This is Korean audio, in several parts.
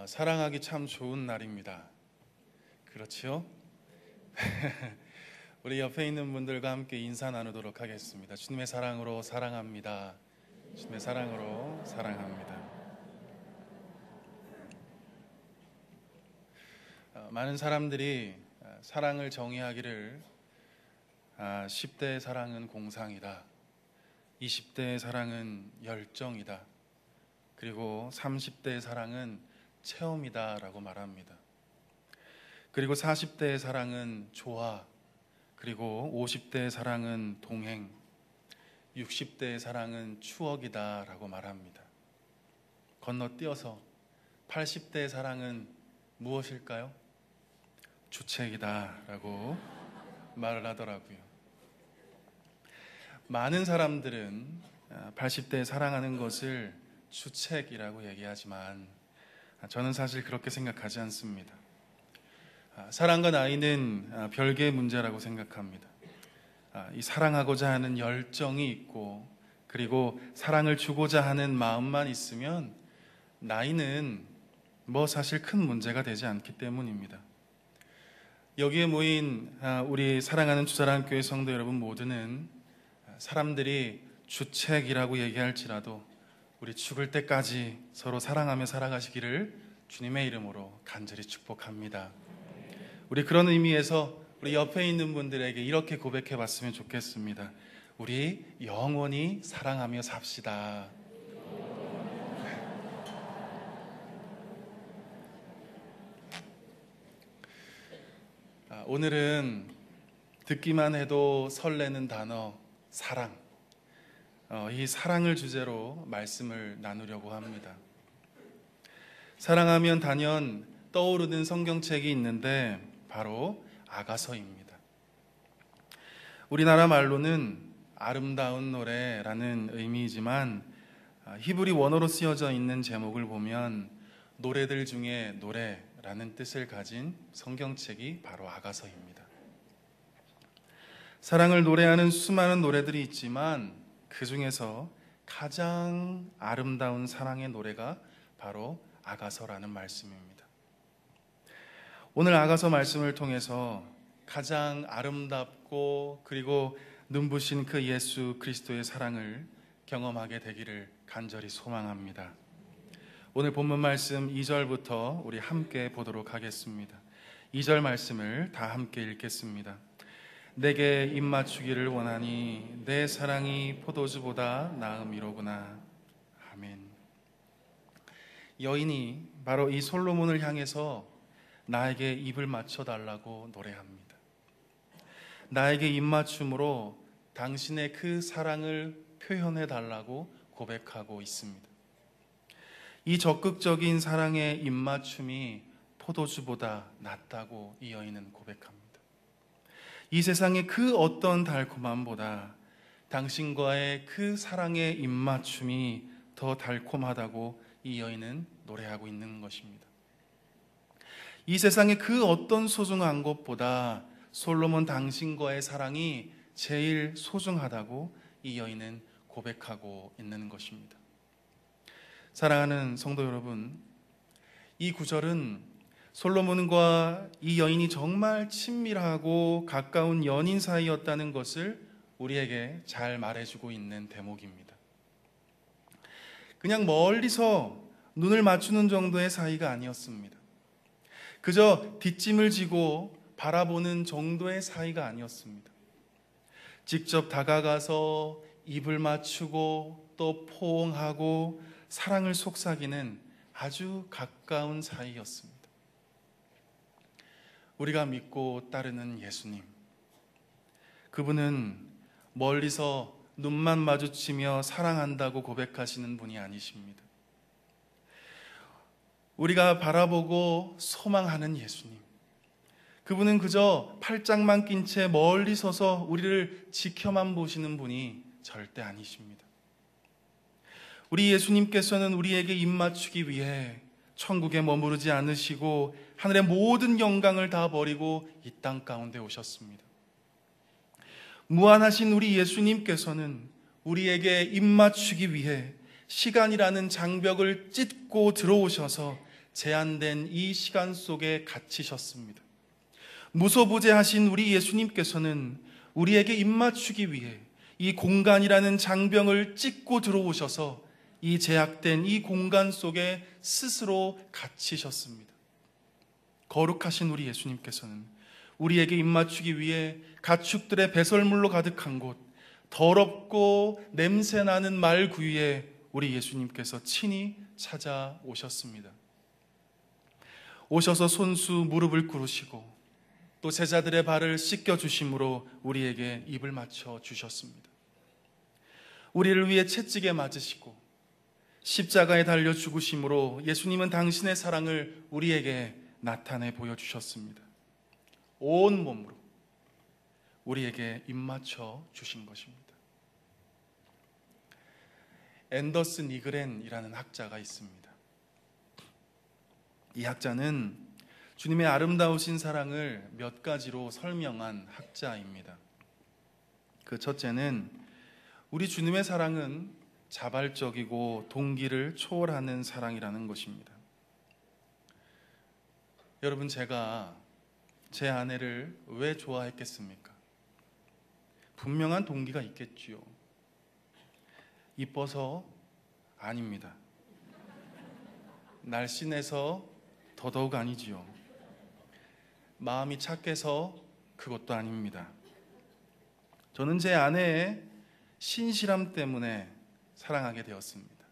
사랑하기 참 좋은 날입니다. 그렇지요? 우리 옆에 있는 분들과 함께 인사 나누도록 하겠습니다. 주님의 사랑으로 사랑합니다. 주님의 사랑으로 사랑합니다. 많은 사람들이 사랑을 정의하기를 10대의 사랑은 공상이다, 20대의 사랑은 열정이다, 그리고 30대의 사랑은 체험이다 라고 말합니다. 그리고 40대의 사랑은 조화, 그리고 50대의 사랑은 동행, 60대의 사랑은 추억이다 라고 말합니다. 건너뛰어서 80대의 사랑은 무엇일까요? 주책이다 라고 말을 하더라고요. 많은 사람들은 80대에 사랑하는 것을 주책이라고 얘기하지만 저는 사실 그렇게 생각하지 않습니다. 사랑과 나이는 별개의 문제라고 생각합니다. 이 사랑하고자 하는 열정이 있고, 그리고 사랑을 주고자 하는 마음만 있으면 나이는 사실 큰 문제가 되지 않기 때문입니다. 여기에 모인 우리 사랑하는 주사랑교회 성도 여러분 모두는 사람들이 주책이라고 얘기할지라도 우리 죽을 때까지 서로 사랑하며 살아가시기를 주님의 이름으로 간절히 축복합니다. 우리 그런 의미에서 우리 옆에 있는 분들에게 이렇게 고백해 봤으면 좋겠습니다. 우리 영원히 사랑하며 삽시다. 오늘은 듣기만 해도 설레는 단어 사랑, 이 사랑을 주제로 말씀을 나누려고 합니다. 사랑하면 단연 떠오르는 성경책이 있는데 바로 아가서입니다. 우리나라 말로는 아름다운 노래라는 의미이지만 히브리 원어로 쓰여져 있는 제목을 보면 노래들 중에 노래라는 뜻을 가진 성경책이 바로 아가서입니다. 사랑을 노래하는 수많은 노래들이 있지만 그 중에서 가장 아름다운 사랑의 노래가 바로 아가서라는 말씀입니다. 오늘 아가서 말씀을 통해서 가장 아름답고 그리고 눈부신 그 예수 그리스도의 사랑을 경험하게 되기를 간절히 소망합니다. 오늘 본문 말씀 2절부터 우리 함께 보도록 하겠습니다. 2절 말씀을 다 함께 읽겠습니다. 내게 입맞추기를 원하니 내 사랑이 포도주보다 나음이로구나. 아멘. 여인이 바로 이 솔로몬을 향해서 나에게 입을 맞춰달라고 노래합니다. 나에게 입맞춤으로 당신의 그 사랑을 표현해달라고 고백하고 있습니다. 이 적극적인 사랑의 입맞춤이 포도주보다 낫다고 이 여인은 고백합니다. 이 세상의 그 어떤 달콤함보다 당신과의 그 사랑의 입맞춤이 더 달콤하다고 이 여인은 노래하고 있는 것입니다. 이 세상의 그 어떤 소중한 것보다 솔로몬 당신과의 사랑이 제일 소중하다고 이 여인은 고백하고 있는 것입니다. 사랑하는 성도 여러분, 이 구절은 솔로몬과 이 여인이 정말 친밀하고 가까운 연인 사이였다는 것을 우리에게 잘 말해주고 있는 대목입니다. 그냥 멀리서 눈을 맞추는 정도의 사이가 아니었습니다. 그저 뒷짐을 지고 바라보는 정도의 사이가 아니었습니다. 직접 다가가서 입을 맞추고 또 포옹하고 사랑을 속삭이는 아주 가까운 사이였습니다. 우리가 믿고 따르는 예수님, 그분은 멀리서 눈만 마주치며 사랑한다고 고백하시는 분이 아니십니다. 우리가 바라보고 소망하는 예수님, 그분은 그저 팔짱만 낀 채 멀리 서서 우리를 지켜만 보시는 분이 절대 아니십니다. 우리 예수님께서는 우리에게 입맞추기 위해 천국에 머무르지 않으시고 하늘의 모든 영광을 다 버리고 이 땅 가운데 오셨습니다. 무한하신 우리 예수님께서는 우리에게 입맞추기 위해 시간이라는 장벽을 찢고 들어오셔서 제한된 이 시간 속에 갇히셨습니다. 무소부재하신 우리 예수님께서는 우리에게 입맞추기 위해 이 공간이라는 장병을 찢고 들어오셔서 이 제약된 이 공간 속에 스스로 갇히셨습니다. 거룩하신 우리 예수님께서는 우리에게 입맞추기 위해 가축들의 배설물로 가득한 곳, 더럽고 냄새나는 말 구유에 우리 예수님께서 친히 찾아오셨습니다. 오셔서 손수 무릎을 꿇으시고 또 제자들의 발을 씻겨주심으로 우리에게 입을 맞춰 주셨습니다. 우리를 위해 채찍에 맞으시고 십자가에 달려 죽으심으로 예수님은 당신의 사랑을 우리에게 나타내 보여주셨습니다. 온 몸으로 우리에게 입맞춰 주신 것입니다. 앤더슨 니그렌이라는 학자가 있습니다. 이 학자는 주님의 아름다우신 사랑을 몇 가지로 설명한 학자입니다. 그 첫째는 우리 주님의 사랑은 자발적이고 동기를 초월하는 사랑이라는 것입니다. 여러분, 제가 제 아내를 왜 좋아했겠습니까? 분명한 동기가 있겠지요. 이뻐서? 아닙니다. 날씬해서? 더더욱 아니지요. 마음이 착해서? 그것도 아닙니다. 저는 제 아내의 신실함 때문에 사랑하게 되었습니다.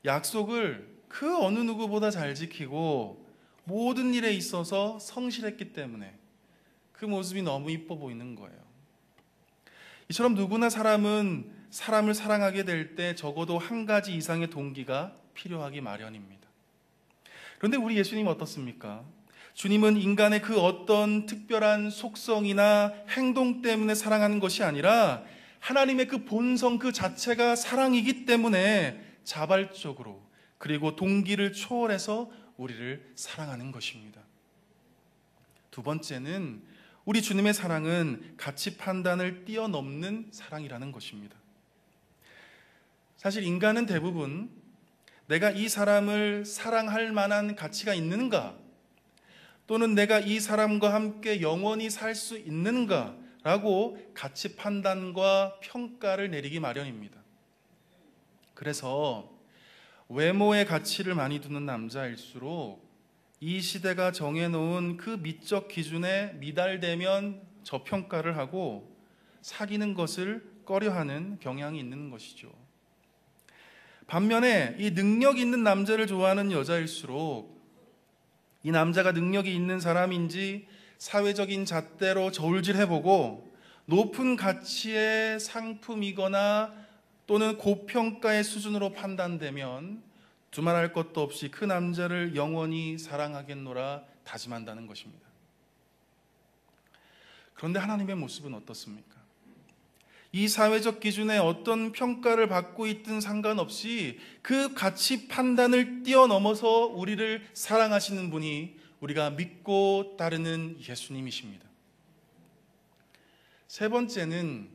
약속을 그 어느 누구보다 잘 지키고 모든 일에 있어서 성실했기 때문에 그 모습이 너무 이뻐 보이는 거예요. 이처럼 누구나 사람은 사람을 사랑하게 될 때 적어도 한 가지 이상의 동기가 필요하기 마련입니다. 그런데 우리 예수님 어떻습니까? 주님은 인간의 그 어떤 특별한 속성이나 행동 때문에 사랑하는 것이 아니라 하나님의 그 본성 그 자체가 사랑이기 때문에 자발적으로 그리고 동기를 초월해서 우리를 사랑하는 것입니다. 두 번째는 우리 주님의 사랑은 가치 판단을 뛰어넘는 사랑이라는 것입니다. 사실 인간은 대부분 내가 이 사람을 사랑할 만한 가치가 있는가, 또는 내가 이 사람과 함께 영원히 살 수 있는가 라고 가치 판단과 평가를 내리기 마련입니다. 그래서 외모의 가치를 많이 두는 남자일수록 이 시대가 정해놓은 그 미적 기준에 미달되면 저평가를 하고 사귀는 것을 꺼려하는 경향이 있는 것이죠. 반면에 이 능력 있는 남자를 좋아하는 여자일수록 이 남자가 능력이 있는 사람인지 사회적인 잣대로 저울질해보고 높은 가치의 상품이거나 또는 고평가의 수준으로 판단되면 두말할 것도 없이 그 남자를 영원히 사랑하겠노라 다짐한다는 것입니다. 그런데 하나님의 모습은 어떻습니까? 이 사회적 기준에 어떤 평가를 받고 있든 상관없이 그 가치 판단을 뛰어넘어서 우리를 사랑하시는 분이 우리가 믿고 따르는 예수님이십니다. 세 번째는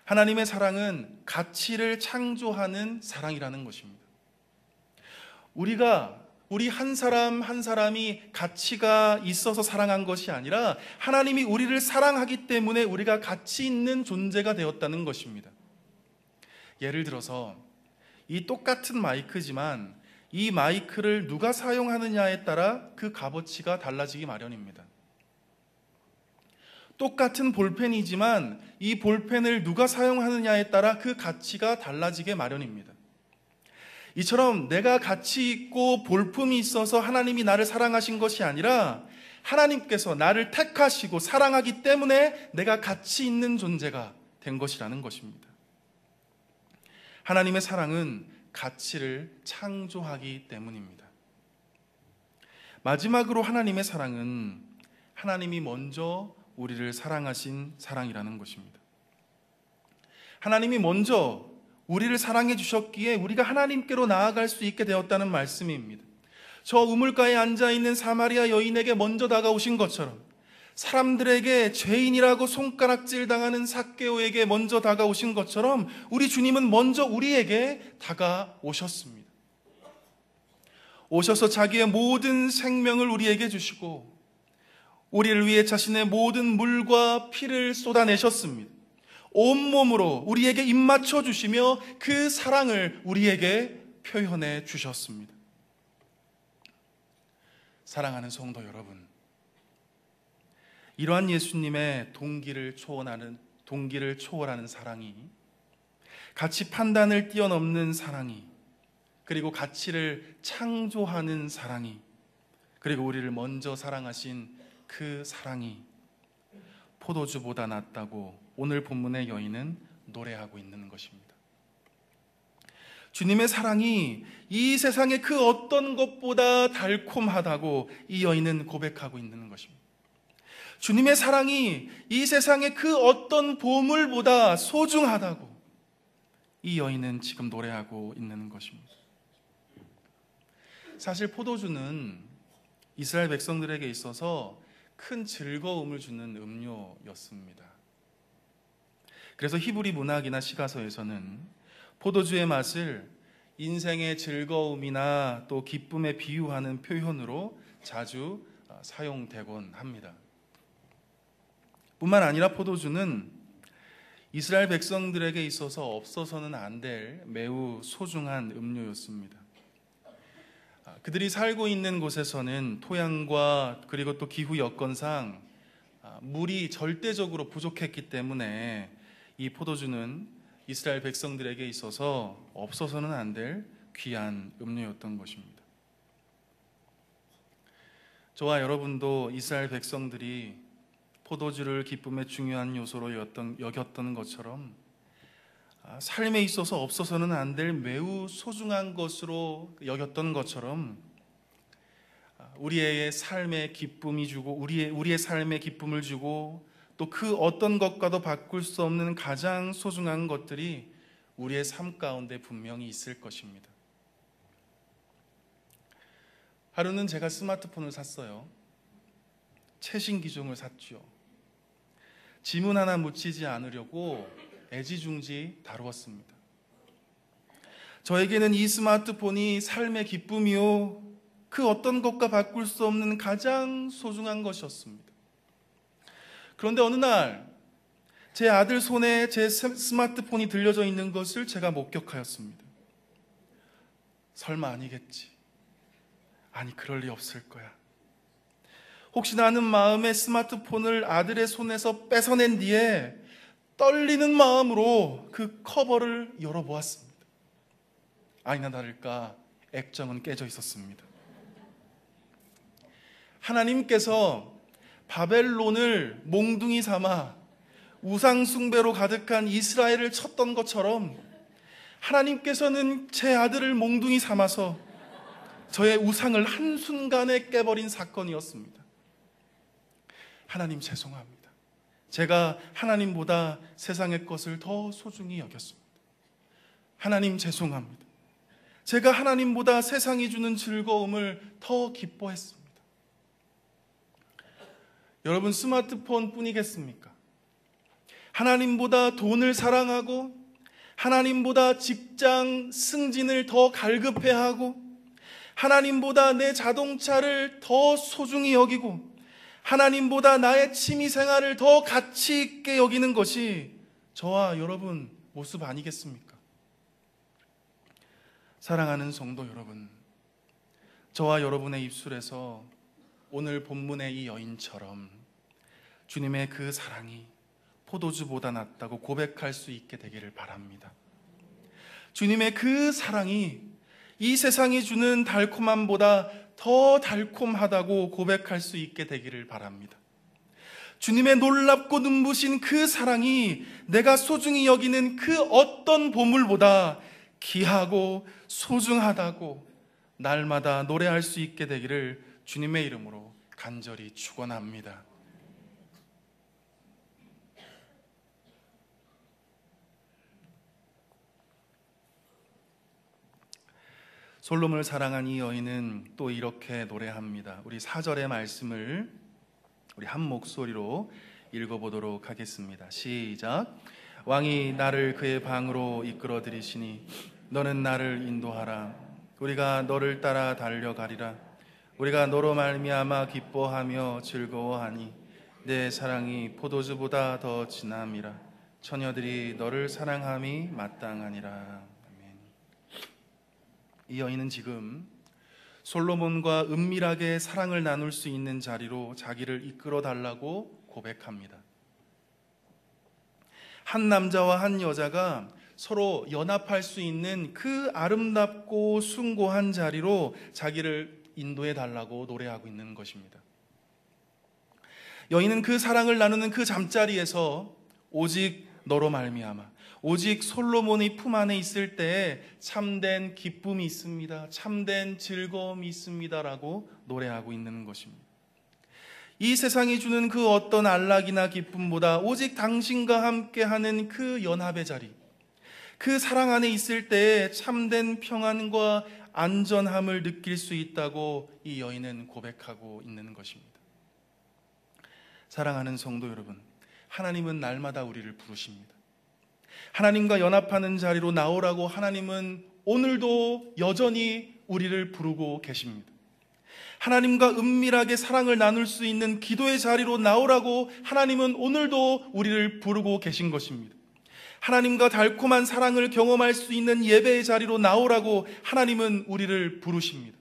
하나님의 사랑은 가치를 창조하는 사랑이라는 것입니다. 우리 한 사람 한 사람이 가치가 있어서 사랑한 것이 아니라 하나님이 우리를 사랑하기 때문에 우리가 가치 있는 존재가 되었다는 것입니다. 예를 들어서 이 똑같은 마이크지만 이 마이크를 누가 사용하느냐에 따라 그 값어치가 달라지기 마련입니다. 똑같은 볼펜이지만 이 볼펜을 누가 사용하느냐에 따라 그 가치가 달라지게 마련입니다. 이처럼 내가 가치 있고 볼품이 있어서 하나님이 나를 사랑하신 것이 아니라 하나님께서 나를 택하시고 사랑하기 때문에 내가 가치 있는 존재가 된 것이라는 것입니다. 하나님의 사랑은 가치를 창조하기 때문입니다. 마지막으로 하나님의 사랑은 하나님이 먼저 우리를 사랑하신 사랑이라는 것입니다. 하나님이 먼저 우리를 사랑해 주셨기에 우리가 하나님께로 나아갈 수 있게 되었다는 말씀입니다. 저 우물가에 앉아있는 사마리아 여인에게 먼저 다가오신 것처럼 사람들에게 죄인이라고 손가락질 당하는 삭개오에게 먼저 다가오신 것처럼 우리 주님은 먼저 우리에게 다가오셨습니다. 오셔서 자기의 모든 생명을 우리에게 주시고 우리를 위해 자신의 모든 물과 피를 쏟아내셨습니다. 온몸으로 우리에게 입맞춰 주시며 그 사랑을 우리에게 표현해 주셨습니다. 사랑하는 성도 여러분, 이러한 예수님의 동기를 초월하는 사랑이, 가치 판단을 뛰어넘는 사랑이, 그리고 가치를 창조하는 사랑이, 그리고 우리를 먼저 사랑하신 그 사랑이 포도주보다 낫다고 오늘 본문의 여인은 노래하고 있는 것입니다. 주님의 사랑이 이 세상의 그 어떤 것보다 달콤하다고 이 여인은 고백하고 있는 것입니다. 주님의 사랑이 이 세상의 그 어떤 보물보다 소중하다고 이 여인은 지금 노래하고 있는 것입니다. 사실 포도주는 이스라엘 백성들에게 있어서 큰 즐거움을 주는 음료였습니다. 그래서 히브리 문학이나 시가서에서는 포도주의 맛을 인생의 즐거움이나 또 기쁨에 비유하는 표현으로 자주 사용되곤 합니다. 뿐만 아니라 포도주는 이스라엘 백성들에게 있어서 없어서는 안 될 매우 소중한 음료였습니다. 그들이 살고 있는 곳에서는 토양과 그리고 또 기후 여건상 물이 절대적으로 부족했기 때문에 이 포도주는 이스라엘 백성들에게 있어서 없어서는 안 될 귀한 음료였던 것입니다. 저와 여러분도 이스라엘 백성들이 포도주를 기쁨의 중요한 요소로 여겼던 것처럼 삶에 있어서 없어서는 안 될 매우 소중한 것으로 여겼던 것처럼 우리의 삶에 기쁨이 주고 우리의 삶에 기쁨을 주고 또 그 어떤 것과도 바꿀 수 없는 가장 소중한 것들이 우리의 삶 가운데 분명히 있을 것입니다. 하루는 제가 스마트폰을 샀어요. 최신 기종을 샀죠. 지문 하나 묻히지 않으려고 애지중지 다루었습니다. 저에게는 이 스마트폰이 삶의 기쁨이요, 그 어떤 것과 바꿀 수 없는 가장 소중한 것이었습니다. 그런데 어느 날 제 아들 손에 제 스마트폰이 들려져 있는 것을 제가 목격하였습니다. 설마 아니겠지? 아니, 그럴 리 없을 거야. 혹시나 하는 마음에 스마트폰을 아들의 손에서 뺏어낸 뒤에 떨리는 마음으로 그 커버를 열어보았습니다. 아니나 다를까 액정은 깨져 있었습니다. 하나님께서 바벨론을 몽둥이 삼아 우상 숭배로 가득한 이스라엘을 쳤던 것처럼 하나님께서는 제 아들을 몽둥이 삼아서 저의 우상을 한순간에 깨버린 사건이었습니다. 하나님 죄송합니다. 제가 하나님보다 세상의 것을 더 소중히 여겼습니다. 하나님 죄송합니다. 제가 하나님보다 세상이 주는 즐거움을 더 기뻐했습니다. 여러분, 스마트폰 뿐이겠습니까? 하나님보다 돈을 사랑하고 하나님보다 직장 승진을 더 갈급해하고 하나님보다 내 자동차를 더 소중히 여기고 하나님보다 나의 취미생활을 더 가치 있게 여기는 것이 저와 여러분 모습 아니겠습니까? 사랑하는 성도 여러분, 저와 여러분의 입술에서 오늘 본문의 이 여인처럼 주님의 그 사랑이 포도주보다 낫다고 고백할 수 있게 되기를 바랍니다. 주님의 그 사랑이 이 세상이 주는 달콤함보다 더 달콤하다고 고백할 수 있게 되기를 바랍니다. 주님의 놀랍고 눈부신 그 사랑이 내가 소중히 여기는 그 어떤 보물보다 귀하고 소중하다고 날마다 노래할 수 있게 되기를 주님의 이름으로 간절히 축원합니다. 솔로몬을 사랑한 이 여인은 또 이렇게 노래합니다. 우리 4절의 말씀을 우리 한 목소리로 읽어보도록 하겠습니다. 시작. 왕이 나를 그의 방으로 이끌어 들이시니 너는 나를 인도하라. 우리가 너를 따라 달려가리라. 우리가 너로 말미암아 기뻐하며 즐거워하니 내 사랑이 포도주보다 더 진함이라. 처녀들이 너를 사랑함이 마땅하니라. 아멘. 이 여인은 지금 솔로몬과 은밀하게 사랑을 나눌 수 있는 자리로 자기를 이끌어 달라고 고백합니다. 한 남자와 한 여자가 서로 연합할 수 있는 그 아름답고 숭고한 자리로 자기를 인도해 달라고 노래하고 있는 것입니다. 여인은 그 사랑을 나누는 그 잠자리에서 오직 너로 말미암아, 오직 솔로몬의 품 안에 있을 때에 참된 기쁨이 있습니다, 참된 즐거움이 있습니다라고 노래하고 있는 것입니다. 이 세상이 주는 그 어떤 안락이나 기쁨보다 오직 당신과 함께하는 그 연합의 자리, 그 사랑 안에 있을 때에 참된 평안과 안전함을 느낄 수 있다고 이 여인은 고백하고 있는 것입니다. 사랑하는 성도 여러분, 하나님은 날마다 우리를 부르십니다. 하나님과 연합하는 자리로 나오라고 하나님은 오늘도 여전히 우리를 부르고 계십니다. 하나님과 은밀하게 사랑을 나눌 수 있는 기도의 자리로 나오라고 하나님은 오늘도 우리를 부르고 계신 것입니다. 하나님과 달콤한 사랑을 경험할 수 있는 예배의 자리로 나오라고 하나님은 우리를 부르십니다.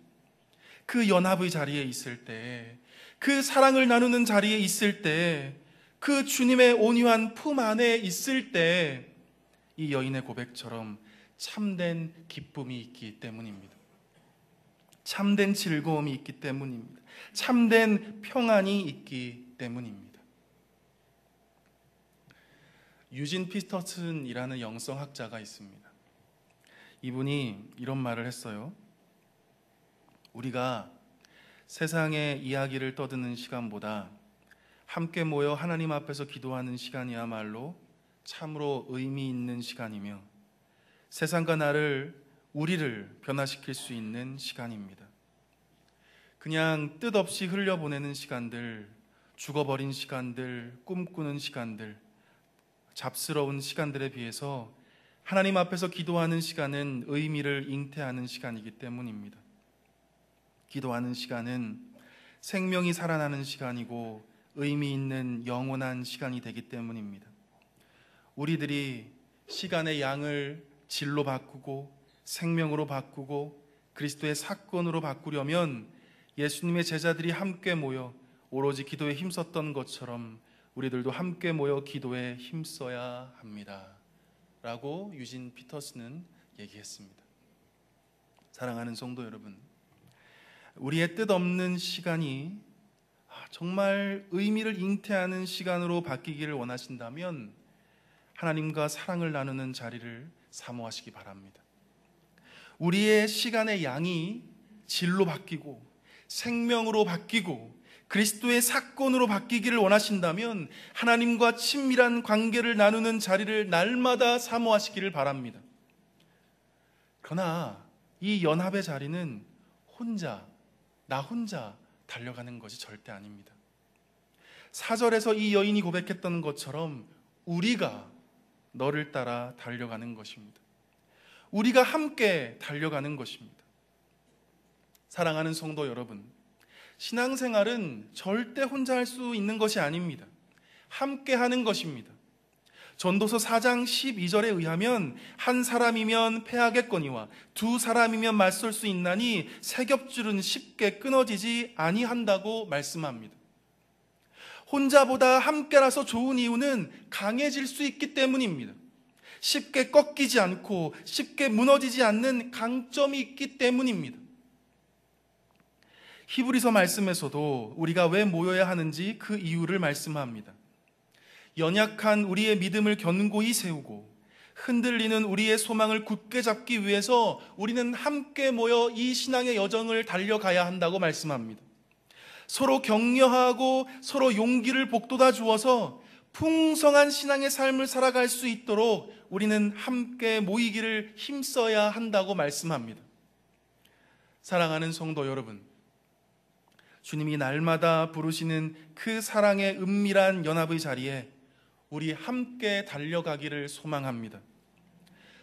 그 연합의 자리에 있을 때, 그 사랑을 나누는 자리에 있을 때, 그 주님의 온유한 품 안에 있을 때 이 여인의 고백처럼 참된 기쁨이 있기 때문입니다. 참된 즐거움이 있기 때문입니다. 참된 평안이 있기 때문입니다. 유진 피터슨이라는 영성학자가 있습니다. 이분이 이런 말을 했어요. 우리가 세상의 이야기를 떠드는 시간보다 함께 모여 하나님 앞에서 기도하는 시간이야말로 참으로 의미 있는 시간이며 세상과 우리를 변화시킬 수 있는 시간입니다. 그냥 뜻없이 흘려보내는 시간들, 죽어버린 시간들, 꿈꾸는 시간들, 잡스러운 시간들에 비해서 하나님 앞에서 기도하는 시간은 의미를 잉태하는 시간이기 때문입니다. 기도하는 시간은 생명이 살아나는 시간이고 의미 있는 영원한 시간이 되기 때문입니다. 우리들이 시간의 양을 질로 바꾸고 생명으로 바꾸고 그리스도의 사건으로 바꾸려면 예수님의 제자들이 함께 모여 오로지 기도에 힘썼던 것처럼 우리들도 함께 모여 기도에 힘써야 합니다 라고 유진 피터슨은 얘기했습니다. 사랑하는 성도 여러분, 우리의 뜻없는 시간이 정말 의미를 잉태하는 시간으로 바뀌기를 원하신다면 하나님과 사랑을 나누는 자리를 사모하시기 바랍니다. 우리의 시간의 양이 질로 바뀌고 생명으로 바뀌고 그리스도의 사건으로 바뀌기를 원하신다면 하나님과 친밀한 관계를 나누는 자리를 날마다 사모하시기를 바랍니다. 그러나 이 연합의 자리는 나 혼자 달려가는 것이 절대 아닙니다. 4절에서 이 여인이 고백했던 것처럼 우리가 너를 따라 달려가는 것입니다. 우리가 함께 달려가는 것입니다. 사랑하는 성도 여러분, 신앙생활은 절대 혼자 할 수 있는 것이 아닙니다. 함께 하는 것입니다. 전도서 4장 12절에 의하면 한 사람이면 패하겠거니와 두 사람이면 맞설 수 있나니 세 겹줄은 쉽게 끊어지지 아니한다고 말씀합니다. 혼자보다 함께라서 좋은 이유는 강해질 수 있기 때문입니다. 쉽게 꺾이지 않고 쉽게 무너지지 않는 강점이 있기 때문입니다. 히브리서 말씀에서도 우리가 왜 모여야 하는지 그 이유를 말씀합니다. 연약한 우리의 믿음을 견고히 세우고 흔들리는 우리의 소망을 굳게 잡기 위해서 우리는 함께 모여 이 신앙의 여정을 달려가야 한다고 말씀합니다. 서로 격려하고 서로 용기를 북돋아 주어서 풍성한 신앙의 삶을 살아갈 수 있도록 우리는 함께 모이기를 힘써야 한다고 말씀합니다. 사랑하는 성도 여러분, 주님이 날마다 부르시는 그 사랑의 은밀한 연합의 자리에 우리 함께 달려가기를 소망합니다.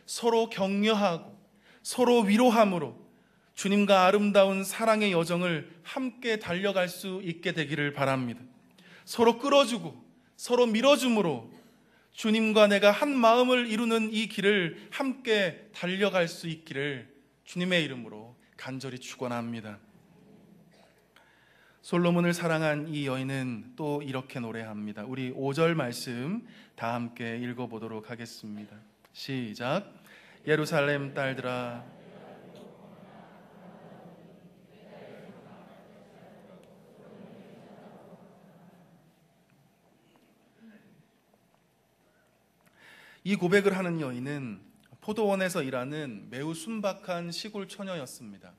서로 격려하고 서로 위로함으로 주님과 아름다운 사랑의 여정을 함께 달려갈 수 있게 되기를 바랍니다. 서로 끌어주고 서로 밀어줌으로 주님과 내가 한 마음을 이루는 이 길을 함께 달려갈 수 있기를 주님의 이름으로 간절히 축원합니다. 솔로몬을 사랑한 이 여인은 또 이렇게 노래합니다. 우리 5절 말씀 다 함께 읽어보도록 하겠습니다. 시작. 예루살렘 딸들아, 이 고백을 하는 여인은 포도원에서 일하는 매우 순박한 시골 처녀였습니다.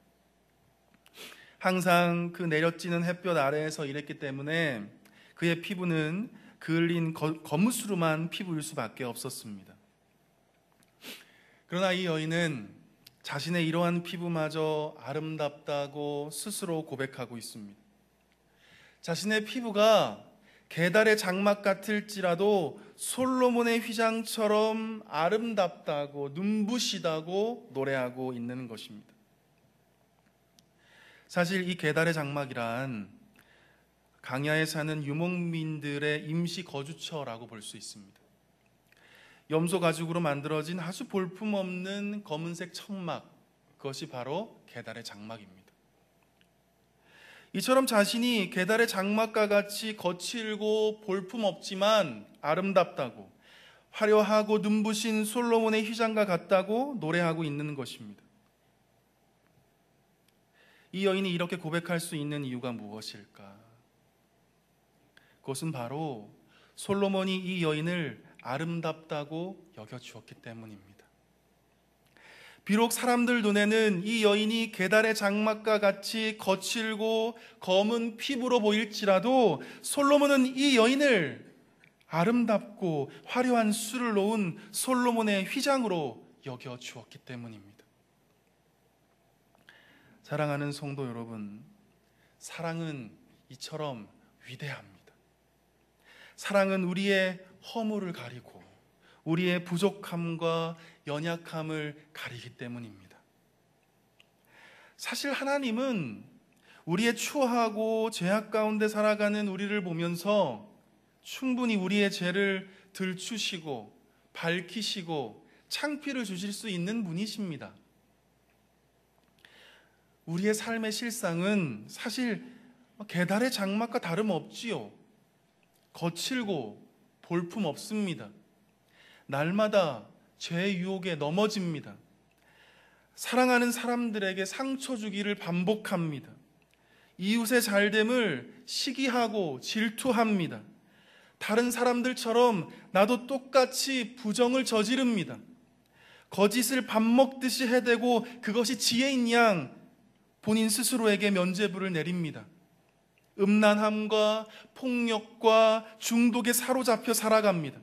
항상 그 내려지는 햇볕 아래에서 일했기 때문에 그의 피부는 그을린 거무스름한 피부일 수밖에 없었습니다. 그러나 이 여인은 자신의 이러한 피부마저 아름답다고 스스로 고백하고 있습니다. 자신의 피부가 게달의 장막 같을지라도 솔로몬의 휘장처럼 아름답다고 눈부시다고 노래하고 있는 것입니다. 사실 이 게달의 장막이란 강야에 사는 유목민들의 임시 거주처라고 볼 수 있습니다. 염소 가죽으로 만들어진 아주 볼품없는 검은색 천막, 그것이 바로 게달의 장막입니다. 이처럼 자신이 게달의 장막과 같이 거칠고 볼품없지만 아름답다고, 화려하고 눈부신 솔로몬의 휘장과 같다고 노래하고 있는 것입니다. 이 여인이 이렇게 고백할 수 있는 이유가 무엇일까? 그것은 바로 솔로몬이 이 여인을 아름답다고 여겨주었기 때문입니다. 비록 사람들 눈에는 이 여인이 게달의 장막과 같이 거칠고 검은 피부로 보일지라도 솔로몬은 이 여인을 아름답고 화려한 술을 놓은 솔로몬의 휘장으로 여겨주었기 때문입니다. 사랑하는 성도 여러분, 사랑은 이처럼 위대합니다. 사랑은 우리의 허물을 가리고 우리의 부족함과 연약함을 가리기 때문입니다. 사실 하나님은 우리의 추하고 죄악 가운데 살아가는 우리를 보면서 충분히 우리의 죄를 들추시고 밝히시고 창피를 주실 수 있는 분이십니다. 우리의 삶의 실상은 사실 게달의 장막과 다름없지요. 거칠고 볼품 없습니다. 날마다 죄의 유혹에 넘어집니다. 사랑하는 사람들에게 상처 주기를 반복합니다. 이웃의 잘됨을 시기하고 질투합니다. 다른 사람들처럼 나도 똑같이 부정을 저지릅니다. 거짓을 밥 먹듯이 해대고 그것이 지혜인 양 본인 스스로에게 면죄부를 내립니다. 음란함과 폭력과 중독에 사로잡혀 살아갑니다.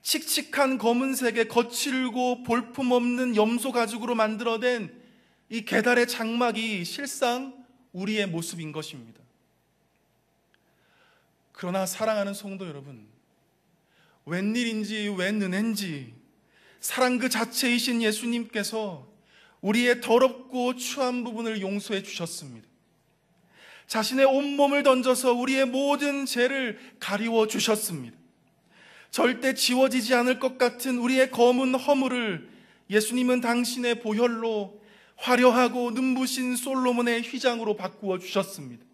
칙칙한 검은색의 거칠고 볼품없는 염소 가죽으로 만들어낸 이 게달의 장막이 실상 우리의 모습인 것입니다. 그러나 사랑하는 성도 여러분, 웬일인지 웬 은혜인지 사랑 그 자체이신 예수님께서 우리의 더럽고 추한 부분을 용서해 주셨습니다. 자신의 온몸을 던져서 우리의 모든 죄를 가리워 주셨습니다. 절대 지워지지 않을 것 같은 우리의 검은 허물을 예수님은 당신의 보혈로 화려하고 눈부신 솔로몬의 휘장으로 바꾸어 주셨습니다.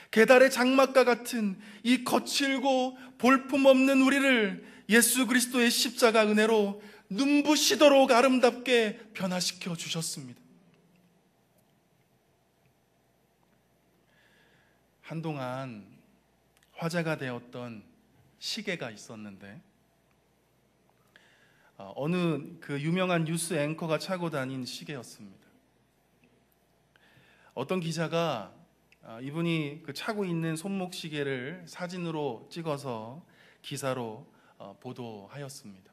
게달의 장막과 같은 이 거칠고 볼품없는 우리를 예수 그리스도의 십자가 은혜로 눈부시도록 아름답게 변화시켜 주셨습니다. 한동안 화제가 되었던 시계가 있었는데 어느 그 유명한 뉴스 앵커가 차고 다닌 시계였습니다. 어떤 기자가 이분이 그 차고 있는 손목 시계를 사진으로 찍어서 기사로 보도하였습니다.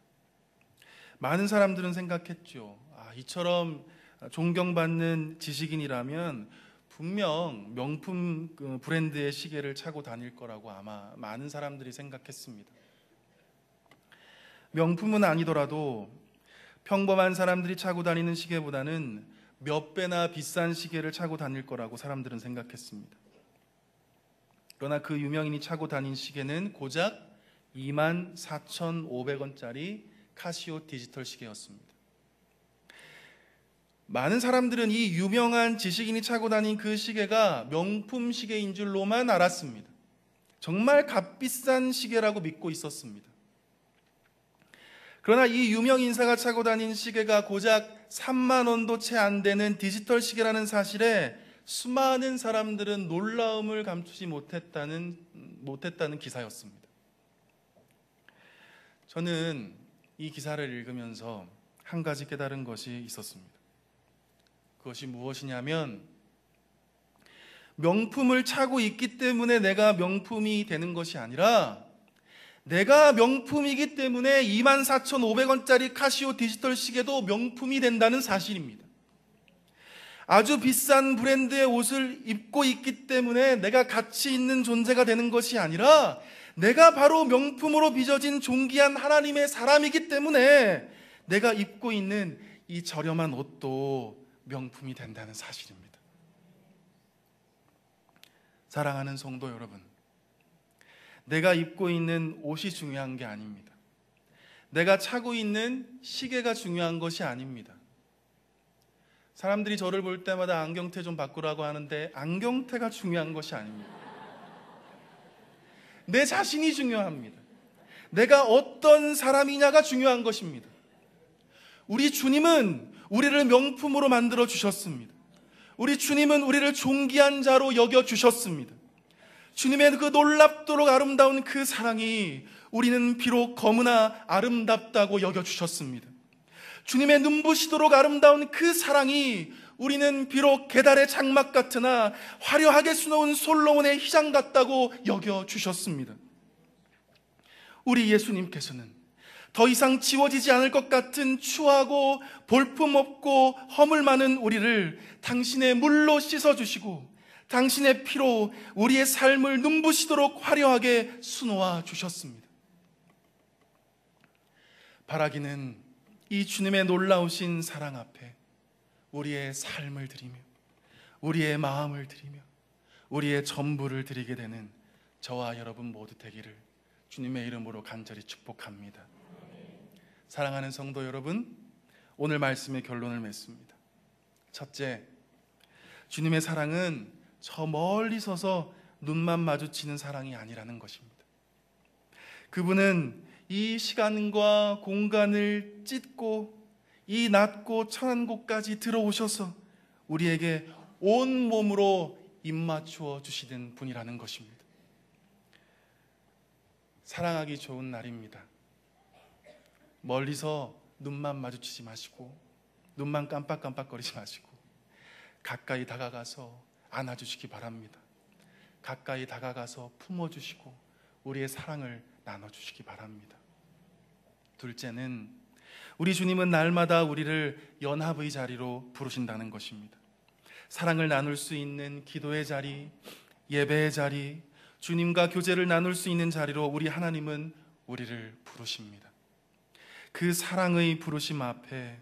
많은 사람들은 생각했죠. 이처럼 존경받는 지식인이라면 분명 명품 브랜드의 시계를 차고 다닐 거라고 아마 많은 사람들이 생각했습니다. 명품은 아니더라도 평범한 사람들이 차고 다니는 시계보다는 몇 배나 비싼 시계를 차고 다닐 거라고 사람들은 생각했습니다. 그러나 그 유명인이 차고 다닌 시계는 고작 24,500원짜리 카시오 디지털 시계였습니다. 많은 사람들은 이 유명한 지식인이 차고 다닌 그 시계가 명품 시계인 줄로만 알았습니다. 정말 값비싼 시계라고 믿고 있었습니다. 그러나 이 유명 인사가 차고 다닌 시계가 고작 3만 원도 채 안 되는 디지털 시계라는 사실에 수많은 사람들은 놀라움을 감추지 못했다는 기사였습니다. 저는 이 기사를 읽으면서 한 가지 깨달은 것이 있었습니다. 그것이 무엇이냐면, 명품을 차고 있기 때문에 내가 명품이 되는 것이 아니라 내가 명품이기 때문에 24,500원짜리 카시오 디지털 시계도 명품이 된다는 사실입니다. 아주 비싼 브랜드의 옷을 입고 있기 때문에 내가 가치 있는 존재가 되는 것이 아니라 내가 바로 명품으로 빚어진 존귀한 하나님의 사람이기 때문에 내가 입고 있는 이 저렴한 옷도 명품이 된다는 사실입니다. 사랑하는 성도 여러분, 내가 입고 있는 옷이 중요한 게 아닙니다. 내가 차고 있는 시계가 중요한 것이 아닙니다. 사람들이 저를 볼 때마다 안경테 좀 바꾸라고 하는데 안경테가 중요한 것이 아닙니다. 내 자신이 중요합니다. 내가 어떤 사람이냐가 중요한 것입니다. 우리 주님은 우리를 명품으로 만들어 주셨습니다. 우리 주님은 우리를 존귀한 자로 여겨 주셨습니다. 주님의 그 놀랍도록 아름다운 그 사랑이 우리는 비록 검으나 아름답다고 여겨주셨습니다. 주님의 눈부시도록 아름다운 그 사랑이 우리는 비록 계달의 장막 같으나 화려하게 수놓은 솔로몬의 휘장 같다고 여겨주셨습니다. 우리 예수님께서는 더 이상 지워지지 않을 것 같은 추하고 볼품없고 허물 많은 우리를 당신의 물로 씻어주시고 당신의 피로 우리의 삶을 눈부시도록 화려하게 수놓아 주셨습니다. 바라기는 이 주님의 놀라우신 사랑 앞에 우리의 삶을 드리며 우리의 마음을 드리며 우리의 전부를 드리게 되는 저와 여러분 모두 되기를 주님의 이름으로 간절히 축복합니다. 사랑하는 성도 여러분, 오늘 말씀의 결론을 맺습니다. 첫째, 주님의 사랑은 저 멀리 서서 눈만 마주치는 사랑이 아니라는 것입니다. 그분은 이 시간과 공간을 찢고 이 낮고 천한 곳까지 들어오셔서 우리에게 온 몸으로 입맞추어 주시는 분이라는 것입니다. 사랑하기 좋은 날입니다. 멀리서 눈만 마주치지 마시고 눈만 깜빡깜빡거리지 마시고 가까이 다가가서 안아주시기 바랍니다. 가까이 다가가서 품어주시고 우리의 사랑을 나눠주시기 바랍니다. 둘째는 우리 주님은 날마다 우리를 연합의 자리로 부르신다는 것입니다. 사랑을 나눌 수 있는 기도의 자리, 예배의 자리, 주님과 교제를 나눌 수 있는 자리로 우리 하나님은 우리를 부르십니다. 그 사랑의 부르심 앞에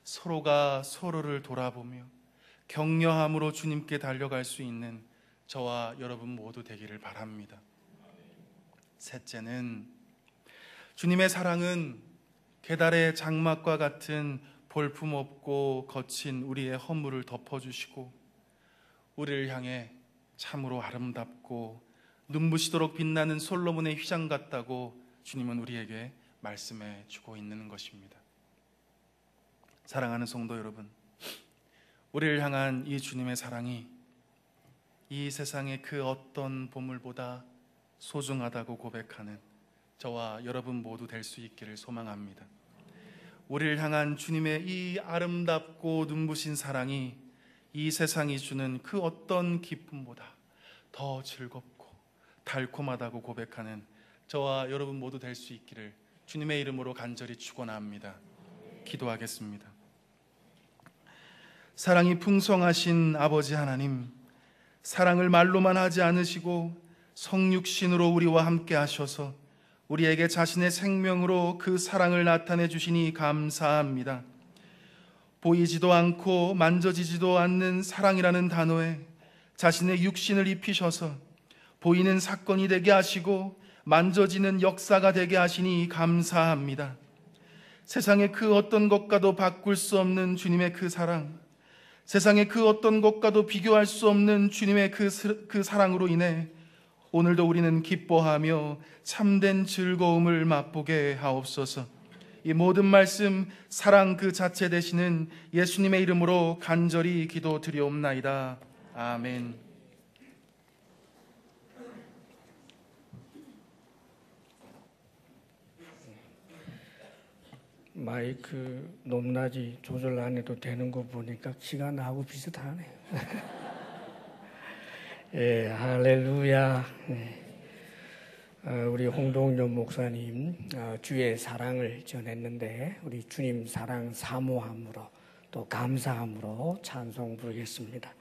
서로가 서로를 돌아보며 격려함으로 주님께 달려갈 수 있는 저와 여러분 모두 되기를 바랍니다. 셋째는 주님의 사랑은 계달의 장막과 같은 볼품없고 거친 우리의 허물을 덮어주시고 우리를 향해 참으로 아름답고 눈부시도록 빛나는 솔로몬의 휘장 같다고 주님은 우리에게 말씀해 주고 있는 것입니다. 사랑하는 성도 여러분, 우리를 향한 이 주님의 사랑이 이 세상의 그 어떤 보물보다 소중하다고 고백하는 저와 여러분 모두 될 수 있기를 소망합니다. 우리를 향한 주님의 이 아름답고 눈부신 사랑이 이 세상이 주는 그 어떤 기쁨보다 더 즐겁고 달콤하다고 고백하는 저와 여러분 모두 될 수 있기를 주님의 이름으로 간절히 축원합니다. 기도하겠습니다. 사랑이 풍성하신 아버지 하나님, 사랑을 말로만 하지 않으시고 성육신으로 우리와 함께 하셔서 우리에게 자신의 생명으로 그 사랑을 나타내 주시니 감사합니다. 보이지도 않고 만져지지도 않는 사랑이라는 단어에 자신의 육신을 입히셔서 보이는 사건이 되게 하시고 만져지는 역사가 되게 하시니 감사합니다. 세상의 그 어떤 것과도 바꿀 수 없는 주님의 그 사랑, 세상의 그 어떤 것과도 비교할 수 없는 주님의 그 사랑으로 인해 오늘도 우리는 기뻐하며 참된 즐거움을 맛보게 하옵소서. 이 모든 말씀 사랑 그 자체 되시는 예수님의 이름으로 간절히 기도드리옵나이다. 아멘. 마이크 높낮이 조절 안 해도 되는 거 보니까 키가 나하고 비슷하네. 예, 할렐루야. 우리 홍동연 목사님 주의 사랑을 전했는데 우리 주님 사랑 사모함으로 또 감사함으로 찬송 부르겠습니다.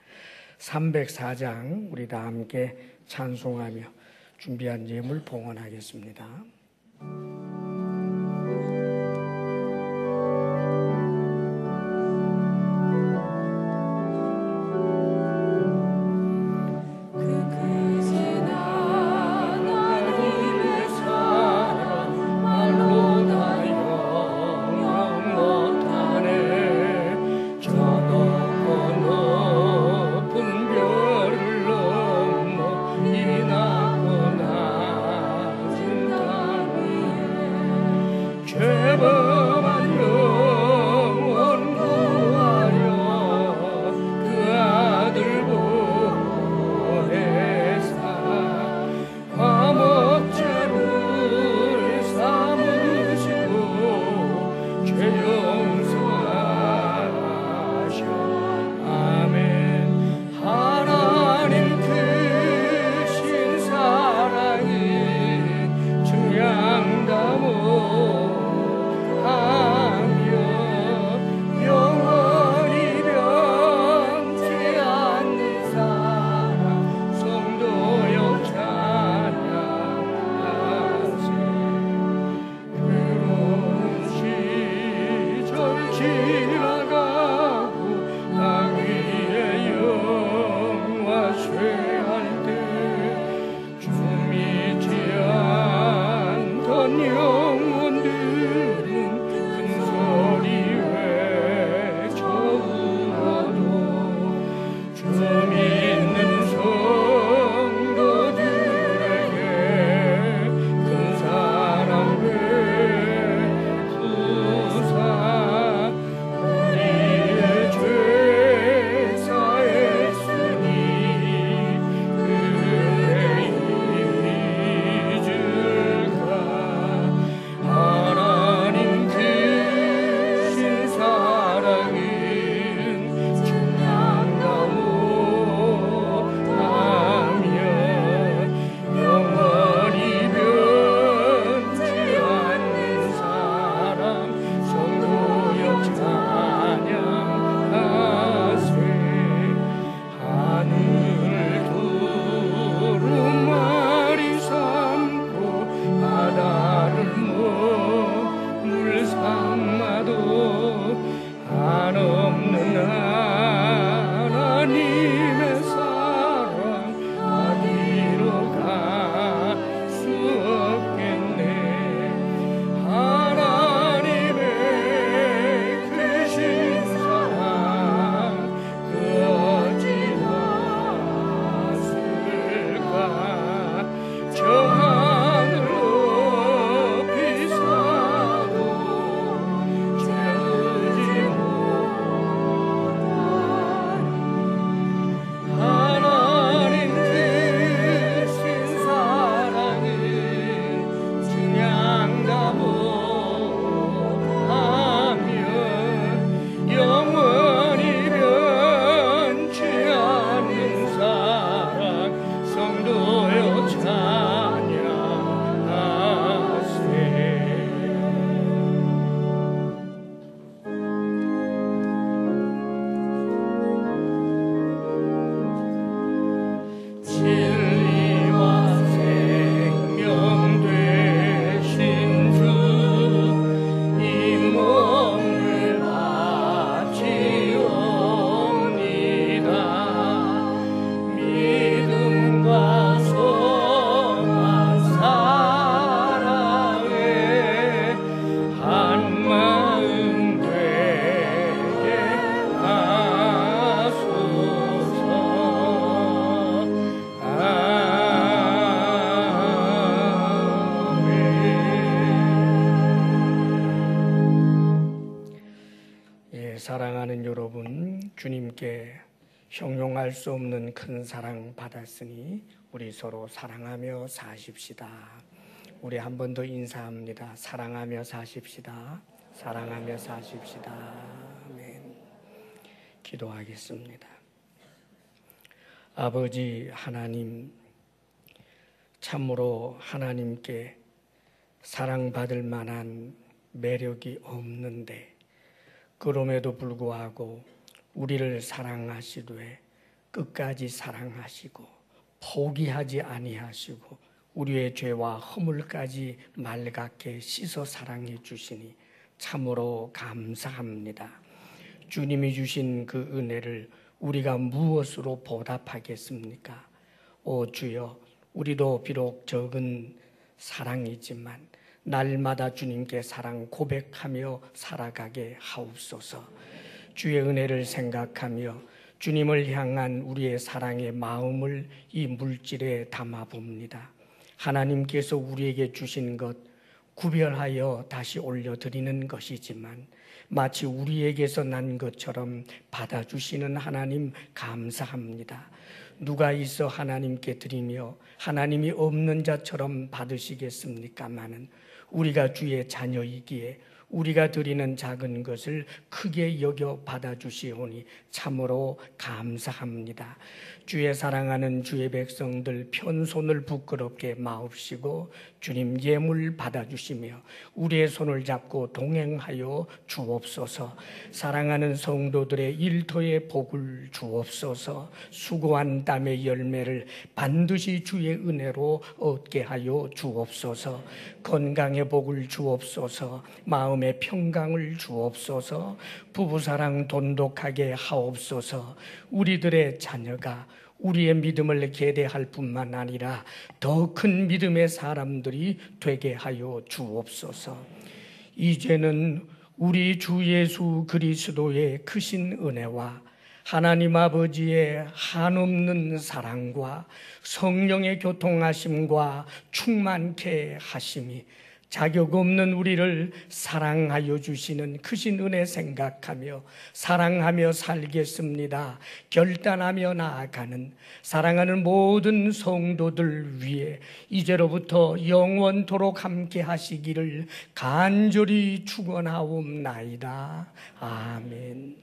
304장 우리 다 함께 찬송하며 준비한 예물 봉헌하겠습니다. 사랑하는 여러분, 주님께 형용할 수 없는 큰 사랑 받았으니 우리 서로 사랑하며 사십시다. 우리 한 번 더 인사합니다. 사랑하며 사십시다. 사랑하며 사십시다. 아멘. 기도하겠습니다. 아버지 하나님, 참으로 하나님께 사랑받을 만한 매력이 없는데 그럼에도 불구하고 우리를 사랑하시되 끝까지 사랑하시고 포기하지 아니하시고 우리의 죄와 허물까지 말갛게 씻어 사랑해 주시니 참으로 감사합니다. 주님이 주신 그 은혜를 우리가 무엇으로 보답하겠습니까? 오 주여, 우리도 비록 적은 사랑이지만 날마다 주님께 사랑 고백하며 살아가게 하옵소서. 주의 은혜를 생각하며 주님을 향한 우리의 사랑의 마음을 이 물질에 담아봅니다. 하나님께서 우리에게 주신 것 구별하여 다시 올려드리는 것이지만 마치 우리에게서 난 것처럼 받아주시는 하나님 감사합니다. 누가 있어 하나님께 드리며 하나님이 없는 자처럼 받으시겠습니까마는 우리가 주의 자녀이기에 우리가 드리는 작은 것을 크게 여겨 받아주시오니 참으로 감사합니다. 주의 사랑하는 주의 백성들 편손을 부끄럽게 마옵시고 주님 예물 받아주시며 우리의 손을 잡고 동행하여 주옵소서. 사랑하는 성도들의 일터의 복을 주옵소서. 수고한 땀의 열매를 반드시 주의 은혜로 얻게 하여 주옵소서. 건강의 복을 주옵소서. 마음의 평강을 주옵소서. 부부사랑 돈독하게 하옵소서. 우리들의 자녀가 우리의 믿음을 계대할 뿐만 아니라 더 큰 믿음의 사람들이 되게 하여 주옵소서. 이제는 우리 주 예수 그리스도의 크신 은혜와 하나님 아버지의 한없는 사랑과 성령의 교통하심과 충만케 하심이 자격 없는 우리를 사랑하여 주시는 크신 은혜 생각하며 사랑하며 살겠습니다. 결단하며 나아가는 사랑하는 모든 성도들 위해 이제로부터 영원토록 함께 하시기를 간절히 축원하옵나이다. 아멘.